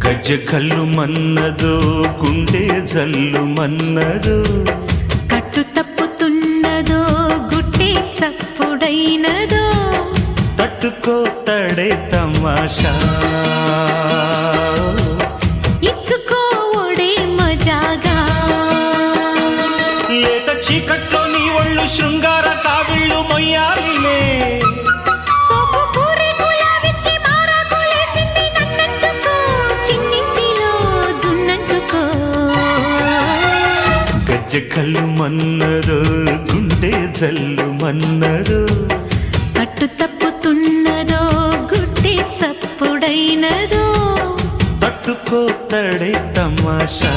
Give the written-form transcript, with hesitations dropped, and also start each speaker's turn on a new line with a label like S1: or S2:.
S1: గజ్జ కల్లు మన్నదో గుండె జల్లు మన్నదో
S2: కట్టు తప్పుతున్నదో గుట్టే చప్పుడైనదో
S1: తట్టుకో తడే తమాషా
S2: ఇచ్చుకో ఒడే మజాగా
S1: లేత చీకట్లో నీ ఒళ్ళు శృంగార కావిళ్ళు మొయ్యాలిలే
S2: సోపు పూరి గులాబిచ్చి మారాకులేసింది నన్నంటుకో చిన్నింటిలో జున్నంటుకో
S1: గజ్జ కల్లు మన్నదో గుండె జల్లు మన్నదో
S2: కట్టు తప్పుతున్నదో గుట్టే చప్పుడైనదో
S1: తట్టుకో తడే తమాషా